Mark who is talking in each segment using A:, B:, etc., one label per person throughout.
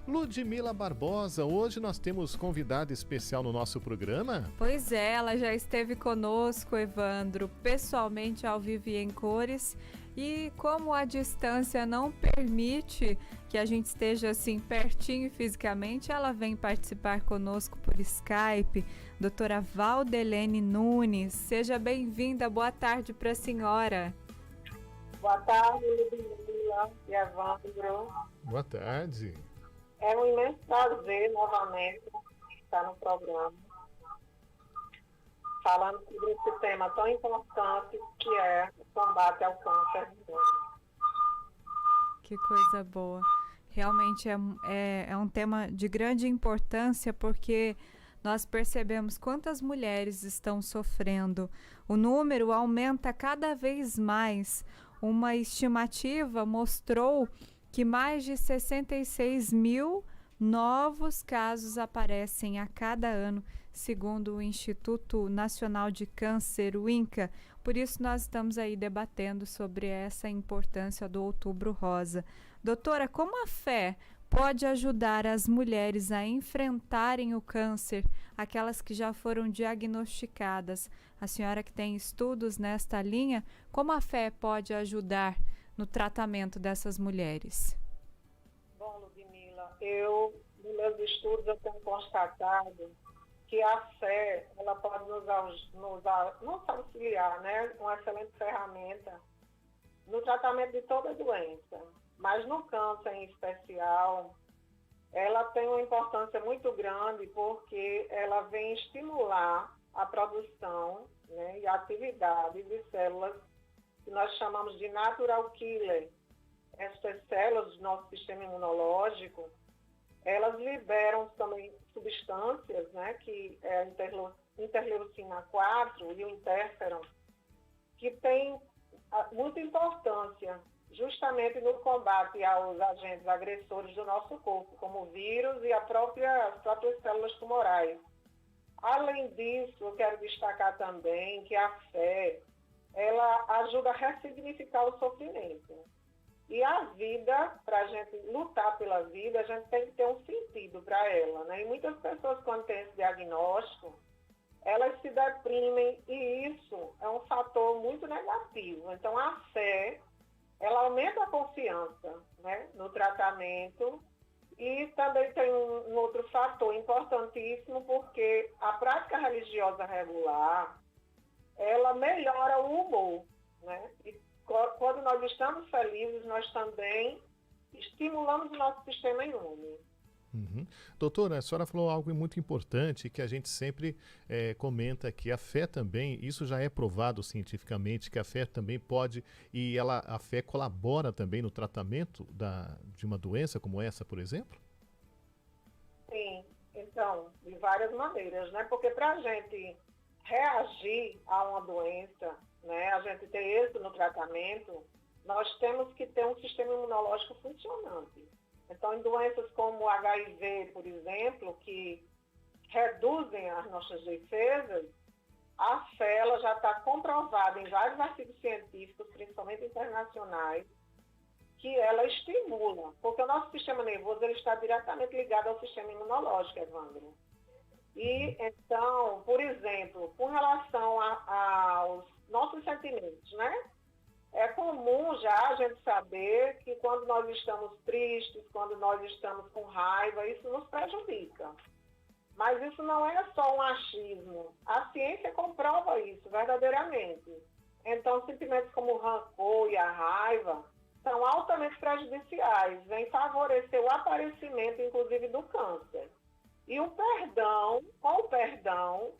A: Ludmila Barbosa, hoje nós temos convidada especial no nosso programa.
B: Pois é, ela já esteve conosco, Evandro, pessoalmente ao vivo e em cores. E como a distância não permite que a gente esteja assim pertinho fisicamente, ela vem participar conosco por Skype. Doutora Valdelene Nunes, seja bem-vinda, boa tarde para a senhora.
C: Boa tarde, Ludmila e Evandro.
A: Boa tarde.
C: É um imenso prazer novamente estar no programa, falando sobre esse tema tão importante que é o combate ao câncer de mama.
B: Que coisa boa. Realmente é um tema de grande importância porque nós percebemos quantas mulheres estão sofrendo. O número aumenta cada vez mais. Uma estimativa mostrou que mais de 66 mil novos casos aparecem a cada ano, segundo o Instituto Nacional de Câncer, o INCA. Por isso nós estamos aí debatendo sobre essa importância do Outubro Rosa. Doutora, como a fé pode ajudar as mulheres a enfrentarem o câncer, aquelas que já foram diagnosticadas? A senhora que tem estudos nesta linha, como a fé pode ajudar no tratamento dessas mulheres?
C: Bom, Ludmila, nos meus estudos eu tenho constatado que a fé, ela pode nos auxiliar, né? Uma excelente ferramenta no tratamento de toda doença, mas no câncer em especial, ela tem uma importância muito grande porque ela vem estimular a produção, né, e a atividade de células que nós chamamos de natural killer. Essas células do nosso sistema imunológico, elas liberam também substâncias, né, que é a interleucina 4 e o interferon, que tem muita importância justamente no combate aos agentes agressores do nosso corpo, como o vírus e as próprias células tumorais. Além disso, eu quero destacar também que a fé, ela ajuda a ressignificar o sofrimento. E a vida, para a gente lutar pela vida, a gente tem que ter um sentido para ela, né? E muitas pessoas, quando têm esse diagnóstico, elas se deprimem e isso é um fator muito negativo. Então, a fé, ela aumenta a confiança, né, no tratamento. E também tem um outro fator importantíssimo, porque a prática religiosa regular, ela melhora o humor, né? E quando nós estamos felizes, nós também estimulamos o nosso sistema imune.
A: Uhum. Doutora, a senhora falou algo muito importante que a gente sempre comenta aqui. A fé também, isso já é provado cientificamente, que a fé também pode, e a fé colabora também no tratamento de uma doença como essa, por exemplo?
C: Sim, então, de várias maneiras, né? Porque para a gente reagir a uma doença, né, a gente ter êxito no tratamento, nós temos que ter um sistema imunológico funcionante. Então, em doenças como o HIV, por exemplo, que reduzem as nossas defesas, a fé ela já está comprovada em vários artigos científicos, principalmente internacionais, que ela estimula, porque o nosso sistema nervoso ele está diretamente ligado ao sistema imunológico, Evandro. E, então, por exemplo, com relação aos nossos sentimentos, né? É comum já a gente saber que quando nós estamos tristes, quando nós estamos com raiva, isso nos prejudica. Mas isso não é só um achismo. A ciência comprova isso verdadeiramente. Então, sentimentos como o rancor e a raiva são altamente prejudiciais, vêm favorecer o aparecimento, inclusive, do câncer. E o perdão, com o perdão,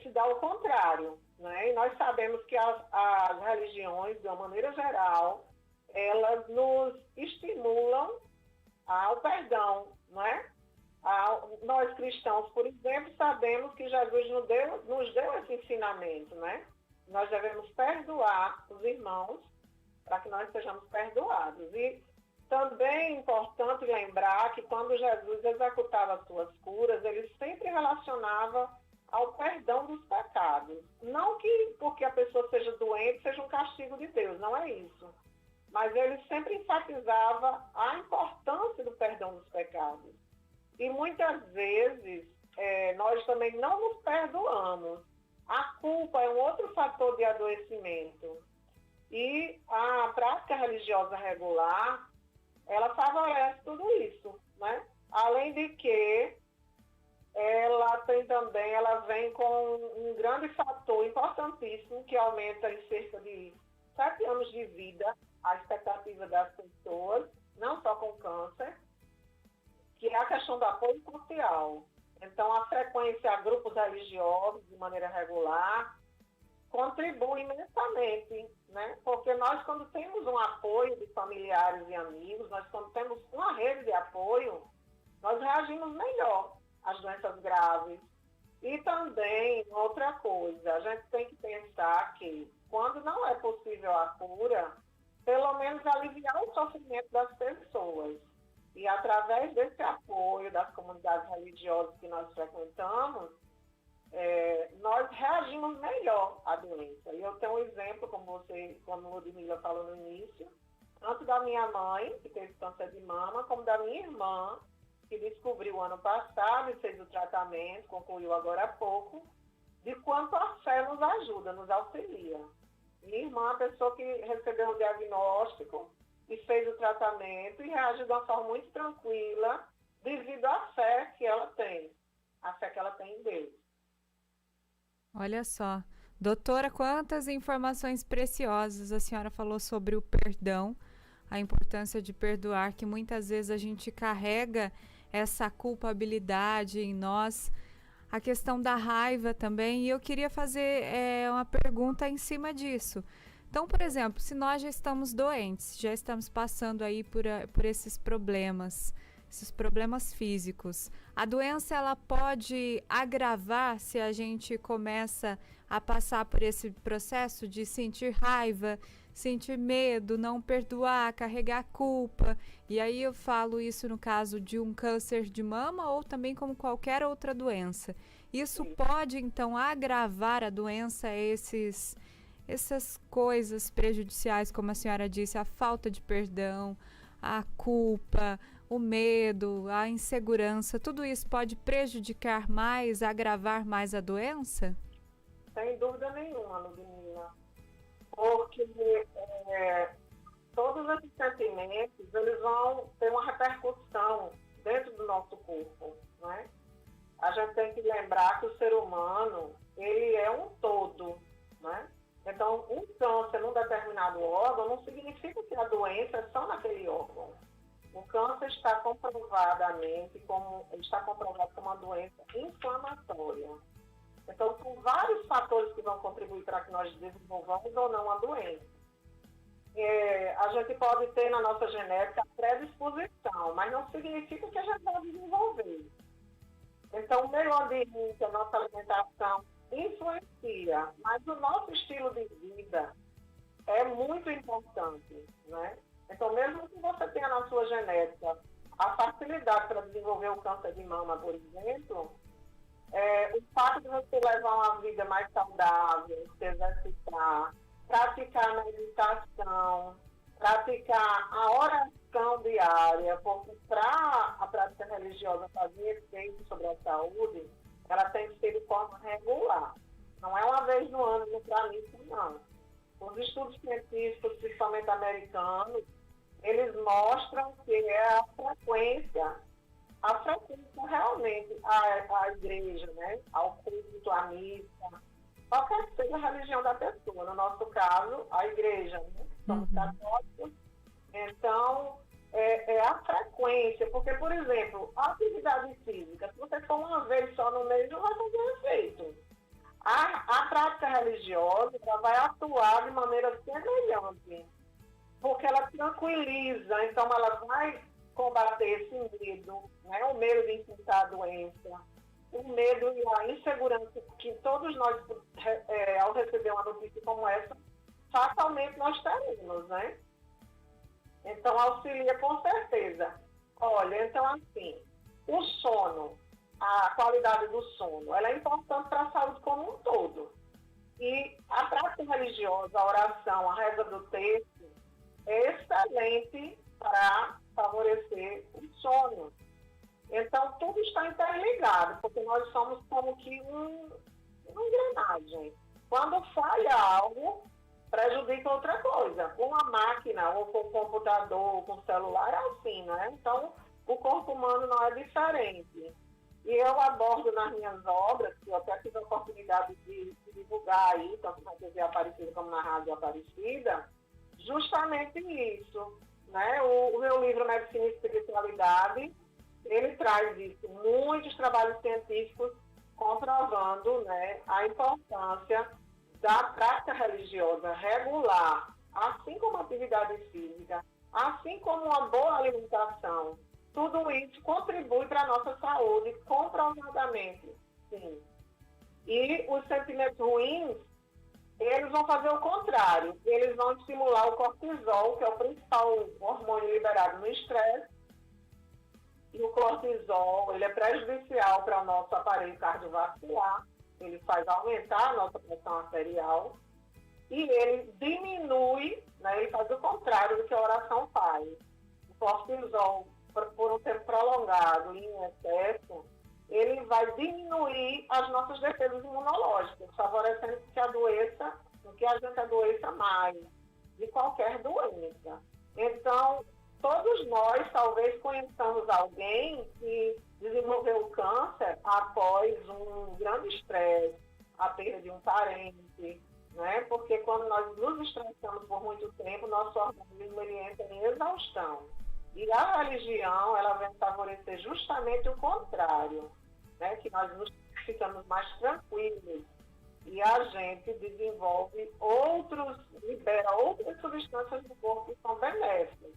C: se dá o contrário, né? E nós sabemos que as religiões, de uma maneira geral, elas nos estimulam ao perdão, não é? Nós cristãos, por exemplo, sabemos que Jesus nos deu esse ensinamento, né? Nós devemos perdoar os irmãos para que nós sejamos perdoados. E também é importante lembrar que quando Jesus executava as suas curas, ele sempre relacionava ao perdão dos pecados. Não que porque a pessoa seja doente seja um castigo de Deus, não é isso. mas ele sempre enfatizava a importância do perdão dos pecados. E muitas vezes nós também não nos perdoamos. A culpa é um outro fator de adoecimento. E a prática religiosa regular, ela favorece tudo isso, né? Além de que ela vem com um grande fator importantíssimo que aumenta em cerca de 7 anos de vida a expectativa das pessoas, não só com câncer, que é a questão do apoio social. Então, a frequência a grupos religiosos de maneira regular contribui imensamente, né? Porque nós, quando temos um apoio de familiares e amigos, nós, quando temos uma rede de apoio, nós reagimos melhor às doenças graves. E também, outra coisa, a gente tem que pensar que, quando não é possível a cura, pelo menos aliviar o sofrimento das pessoas. E através desse apoio das comunidades religiosas que nós frequentamos, nós reagimos melhor à doença. E eu tenho um exemplo, como Ludmila falou no início, tanto da minha mãe, que teve câncer de mama, como da minha irmã, que descobriu ano passado e fez o tratamento, concluiu agora há pouco, de quanto a fé nos ajuda, nos auxilia. Minha irmã é uma pessoa que recebeu o diagnóstico e fez o tratamento e reage de uma forma muito tranquila devido à fé que ela tem, a fé que ela tem em Deus.
B: Olha só, doutora, quantas informações preciosas a senhora falou sobre o perdão, a importância de perdoar, que muitas vezes a gente carrega essa culpabilidade em nós, a questão da raiva também, e eu queria fazer uma pergunta em cima disso. Então, por exemplo, se nós já estamos doentes, já estamos passando aí por esses problemas físicos, a doença ela pode agravar se a gente começa a passar por esse processo de sentir raiva, sentir medo, não perdoar, carregar culpa. E aí eu falo isso no caso de um câncer de mama ou também como qualquer outra doença. Isso pode, então, agravar a doença, essas coisas prejudiciais, como a senhora disse, a falta de perdão, a culpa, o medo, a insegurança, tudo isso pode prejudicar mais, agravar mais a doença?
C: Sem dúvida nenhuma, Ludmila. Porque todos esses sentimentos, eles vão ter uma repercussão dentro do nosso corpo, né? A gente tem que lembrar que o ser humano, ele é um todo, né? Então, um câncer num determinado órgão não significa que a doença é só naquele órgão. O câncer está comprovado como uma doença inflamatória. Então, são vários fatores que vão contribuir para que nós desenvolvamos ou não a doença. A gente pode ter na nossa genética predisposição, mas não significa que a gente vai desenvolver. Então, o meio ambiente, a nossa alimentação influencia, mas o nosso estilo de vida é muito importante, né? Então, mesmo que você tenha na sua genética a facilidade para desenvolver o câncer de mama, por exemplo, o fato de você levar uma vida mais saudável, se exercitar, praticar a meditação, praticar a oração diária, porque para a prática religiosa fazer efeito sobre a saúde, ela tem que ser de forma regular. Não é uma vez no ano no planeta, não. Os estudos científicos, principalmente americanos, eles mostram que é a frequência realmente à igreja, né? Ao culto, à missa, qualquer que seja a religião da pessoa. No nosso caso, a igreja, né? Somos católicos. Então, é a frequência, porque, por exemplo, a atividade física, se você for uma vez só no mês, não vai fazer efeito. A prática religiosa ela vai atuar de maneira semelhante, porque ela tranquiliza, então ela vai combater esse medo, né? O medo de enfrentar a doença, o medo e a insegurança que todos nós, ao receber uma notícia como essa, fatalmente nós teremos, né? Então, auxilia com certeza. Olha, então assim, o sono, a qualidade do sono, ela é importante para a saúde como um todo. E a prática religiosa, a oração, a reza do texto, excelente para favorecer o sono. Então, tudo está interligado, porque nós somos como que uma engrenagem. Quando falha algo, prejudica outra coisa. Com a máquina, ou com o computador, ou com o celular, é assim, né? Então, o corpo humano não é diferente. E eu abordo nas minhas obras, que eu até tive a oportunidade de divulgar aí, tanto na TV Aparecida como na Rádio Aparecida, justamente isso, né? O meu livro Medicina e Espiritualidade, ele traz isso, muitos trabalhos científicos comprovando, né, a importância da prática religiosa regular, assim como a atividade física, assim como uma boa alimentação. Tudo isso contribui para a nossa saúde, comprovadamente, sim. E os sentimentos ruins, eles vão fazer o contrário. Eles vão estimular o cortisol, que é o principal hormônio liberado no estresse. E o cortisol, ele é prejudicial para o nosso aparelho cardiovascular. Ele faz aumentar a nossa pressão arterial. E ele diminui, né, ele faz o contrário do que a oração faz. O cortisol, por um tempo prolongado e em excesso, ele vai diminuir as nossas defesas imunológicas, favorecendo que a gente adoeça mais de qualquer doença. Então, todos nós talvez conheçamos alguém que desenvolveu câncer após um grande estresse, a perda de um parente, né? Porque quando nós nos estressamos por muito tempo, nosso organismo ele entra em exaustão. E a religião, ela vem favorecer justamente o contrário, né? Que nós ficamos mais tranquilos e a gente libera outras substâncias do corpo que são benéficas.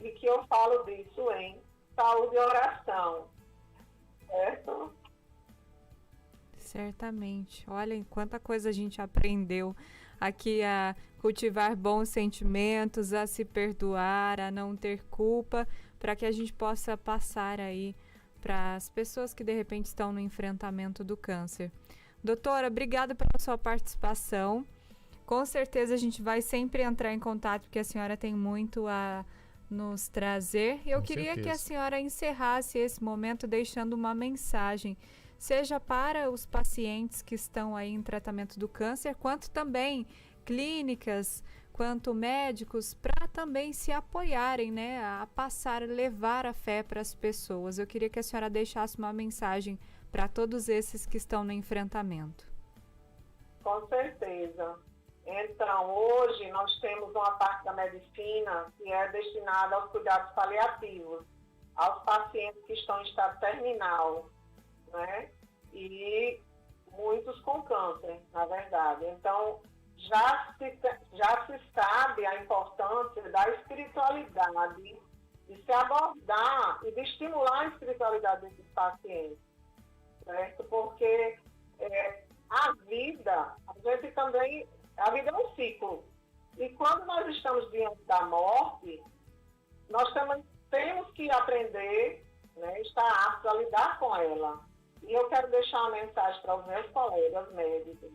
C: E que eu falo disso em saúde e oração, certo?
B: Certamente. Olha, quanta coisa a gente aprendeu aqui a cultivar bons sentimentos, a se perdoar, a não ter culpa, para que a gente possa passar aí para as pessoas que de repente estão no enfrentamento do câncer. Doutora, obrigada pela sua participação. Com certeza a gente vai sempre entrar em contato, porque a senhora tem muito a nos trazer. Eu queria que a senhora encerrasse esse momento deixando uma mensagem, seja para os pacientes que estão aí em tratamento do câncer, quanto também clínicas, quanto médicos, para também se apoiarem, né, a levar a fé para as pessoas. Eu queria que a senhora deixasse uma mensagem para todos esses que estão no enfrentamento.
C: Com certeza. Então, hoje nós temos uma parte da medicina que é destinada aos cuidados paliativos, aos pacientes que estão em estado terminal, né? E muitos com câncer, na verdade. Então, já se sabe a importância da espiritualidade, de se abordar e de estimular a espiritualidade desses pacientes, certo? Porque a vida é um ciclo. E quando nós estamos diante da morte, nós também temos que aprender, né, estar aptos a lidar com ela. E eu quero deixar uma mensagem para os meus colegas médicos,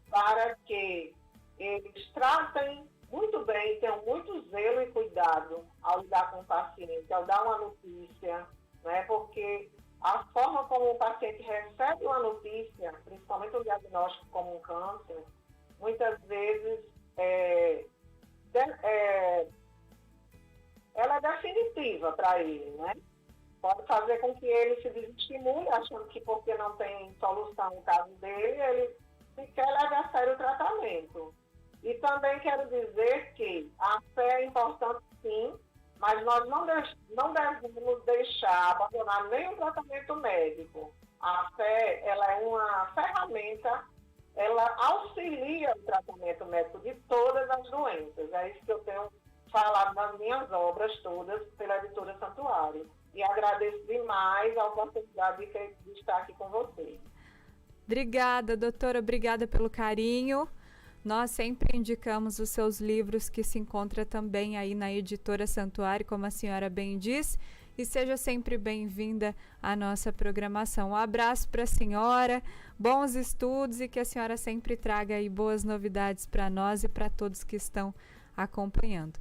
C: para que eles tratem muito bem, tenham muito zelo e cuidado ao lidar com o paciente, ao dar uma notícia, né, porque a forma como o paciente recebe uma notícia, principalmente um diagnóstico como um câncer, muitas vezes ela é definitiva para ele, né? Pode fazer com que ele se desestimule, achando que porque não tem solução no caso dele, ele sequer leve a sério o tratamento. E também quero dizer que a fé é importante sim, mas nós não devemos deixar abandonar nenhum tratamento médico. A fé, ela é uma ferramenta, ela auxilia o tratamento médico de todas as doenças. É isso que eu tenho falado nas minhas obras todas pela editora Santuário. E agradeço demais a oportunidade de estar aqui com vocês.
B: Obrigada, doutora. Obrigada pelo carinho. Nós sempre indicamos os seus livros, que se encontra também aí na editora Santuário, como a senhora bem disse. E seja sempre bem-vinda à nossa programação. Um abraço para a senhora, bons estudos e que a senhora sempre traga aí boas novidades para nós e para todos que estão acompanhando.